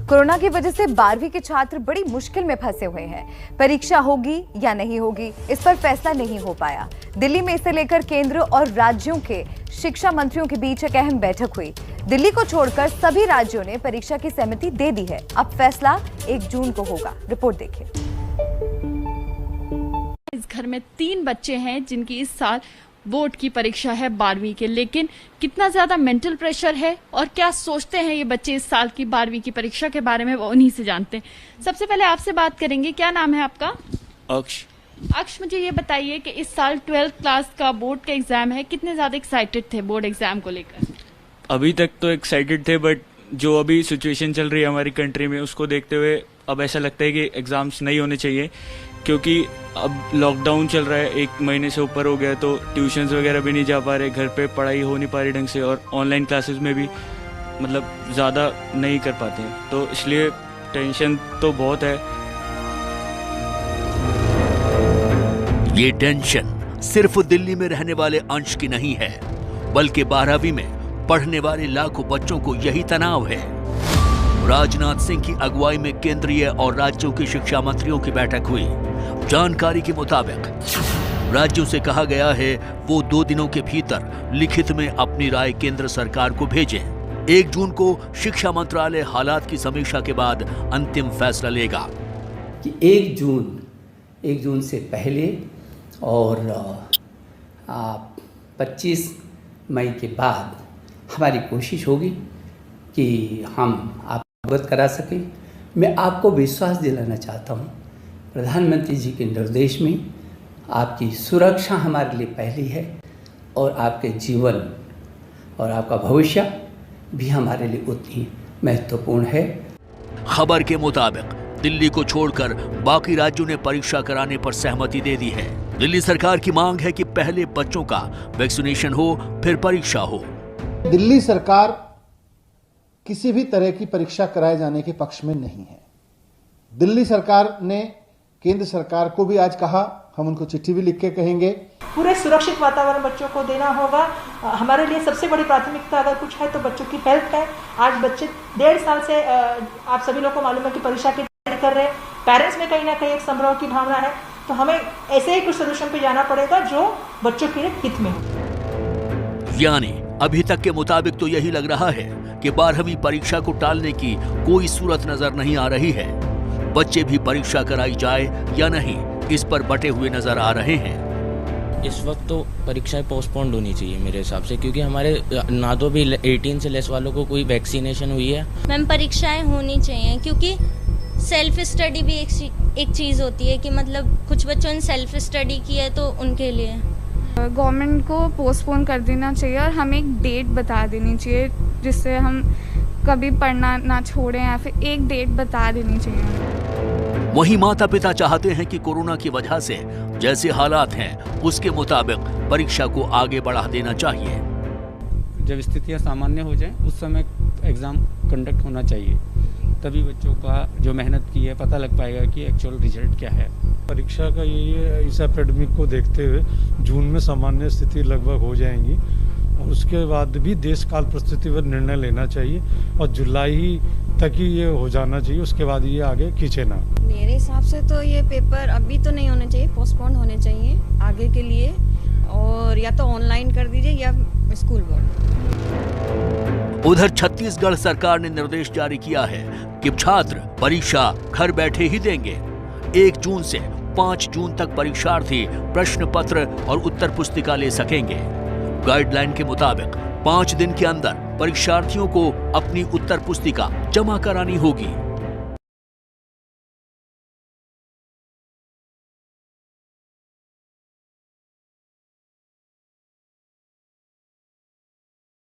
Corona की वजह से 12वीं के छात्र बड़ी मुश्किल में फंसे हुए हैं। परीक्षा होगी या नहीं होगी, इस पर फैसला नहीं हो पाया। दिल्ली में इसे लेकर केंद्र और राज्यों के शिक्षा मंत्रियों के बीच एक अहम बैठक हुई। दिल्ली को छोड़कर सभी राज्यों ने परीक्षा की सहमति दे दी है। अब फैसला 1 जून को होगा। रिपोर्ट देखिए। इस घर में 3 बच्चे हैं जिनकी इस साल बोर्ड की परीक्षा है 12वीं के, लेकिन कितना ज्यादा मेंटल प्रेशर है और क्या सोचते हैं ये बच्चे इस साल की 12वीं की परीक्षा के बारे में, वो उन्हीं से जानते हैं। सबसे पहले आपसे बात करेंगे, क्या नाम है आपका? अक्ष, मुझे ये बताइए कि इस साल 12th क्लास का बोर्ड का एग्जाम है, कितने ज्यादा एक्साइटेड थे बोर्ड एग्जाम को लेकर? अभी तक तो एक्साइटेड थे, बट जो अभी सिचुएशन चल रही है हमारी कंट्री में उसको देखते हुए अब ऐसा लगता है कि एग्जाम्स नहीं होने चाहिए, क्योंकि अब लॉकडाउन चल रहा है, 1 महीने से ऊपर हो गया, तो ट्यूशन्स वगैरह भी नहीं जा पा रहे, घर पे पढ़ाई हो नहीं पा रही ढंग से, और ऑनलाइन क्लासेस में भी मतलब ज़्यादा नहीं कर पाते हैं, तो इसलिए टेंशन तो बहुत है। ये टेंशन सिर्फ दिल्ली में रहने वाले अंश की नहीं है, बल्कि 12वीं में पढ़ने वाले लाखों बच्चों को यही तनाव है। राजनाथ सिंह की अगुवाई में केंद्रीय और राज्यों के शिक्षा मंत्रियों की बैठक हुई। जानकारी के मुताबिक राज्यों से कहा गया है वो 2 दिनों के भीतर लिखित में अपनी राय केंद्र सरकार को भेजें। 1 जून को शिक्षा मंत्रालय हालात की समीक्षा के बाद अंतिम फैसला लेगा कि 1 जून से पहले और 25 मई के बाद हमारी कोशिश होगी कि हम आप अवगत करा सकें। मैं आपको विश्वास दिलाना चाहता हूं, प्रधानमंत्री जी के निर्देश में आपकी सुरक्षा हमारे लिए पहली है और आपके जीवन और आपका भविष्य भी हमारे लिए उतनी महत्वपूर्ण है। खबर के मुताबिक दिल्ली को छोड़कर बाकी राज्यों ने परीक्षा कराने पर सहमति दे दी है। दिल्ली सरकार की मांग है कि पहले बच्चों का वैक्सीनेशन हो, फिर परीक्षा हो। दिल्ली सरकार किसी भी तरह की परीक्षा कराए जाने के पक्ष में नहीं है। दिल्ली सरकार ने केंद्र सरकार को भी आज कहा, हम उनको चिट्ठी भी लिख के कहेंगे। पूरे सुरक्षित वातावरण बच्चों को देना होगा। हमारे लिए सबसे बड़ी प्राथमिकता अगर कुछ है तो बच्चों की हेल्थ है। आज बच्चे 1.5 साल से आप सभी लोग को मालूम है कि परीक्षा की तैयारी कर रहे हैं। पेरेंट्स में कहीं ना कहीं एक संभ्रम की भावना है, तो हमें ऐसे ही कुछ सोल्यूशन पे जाना पड़ेगा जो बच्चों के हित में हो। यानी अभी तक के मुताबिक तो यही लग रहा है कि 12वीं परीक्षा को टालने की कोई सूरत नजर नहीं आ रही है। बच्चे भी परीक्षा कराई जाए या नहीं, इस पर बटे हुए नजर आ रहे हैं। इस वक्त तो परीक्षाएं पोस्टपोन्ड होनी चाहिए मेरे हिसाब से, क्योंकि हमारे ना तो भी 18 से लेस वालों को कोई वैक्सीनेशन हुई है। मैम, परीक्षाएं होनी चाहिए, क्योंकि सेल्फ स्टडी भी एक चीज़ होती है कि मतलब कुछ बच्चों ने सेल्फ स्टडी की है तो उनके लिए गवर्नमेंट को पोस्टपोन कर देना चाहिए और हमें एक डेट बता देनी चाहिए जिससे हम कभी पढ़ना ना छोड़ें, या फिर एक डेट बता देनी चाहिए। वहीं माता पिता चाहते हैं कि कोरोना की वजह से जैसे हालात हैं उसके मुताबिक परीक्षा को आगे बढ़ा देना चाहिए। जब स्थितियां सामान्य हो जाएं उस समय एग्जाम कंडक्ट होना चाहिए, तभी बच्चों का जो मेहनत की है पता लग पाएगा कि एक्चुअल रिजल्ट क्या है। परीक्षा का ये इस एपिडेमिक को देखते हुए जून में सामान्य स्थिति लगभग हो जाएंगी, और उसके बाद भी देश काल परिस्थिति पर निर्णय लेना चाहिए और जुलाई तक ही ये हो जाना चाहिए, उसके बाद ये आगे खींचे ना। मेरे हिसाब से तो ये पेपर अभी तो नहीं होने चाहिए, पोस्टपोन होने चाहिए आगे के लिए, और या तो ऑनलाइन कर दीजिए या स्कूल बोर्ड। उधर छत्तीसगढ़ सरकार ने निर्देश जारी किया है कि छात्र परीक्षा घर बैठे ही देंगे। 1 जून से 5 जून तक परीक्षार्थी प्रश्न पत्र और उत्तर पुस्तिका ले सकेंगे। गाइडलाइन के मुताबिक 5 दिन के अंदर परीक्षार्थियों को अपनी उत्तर पुस्तिका जमा करानी होगी।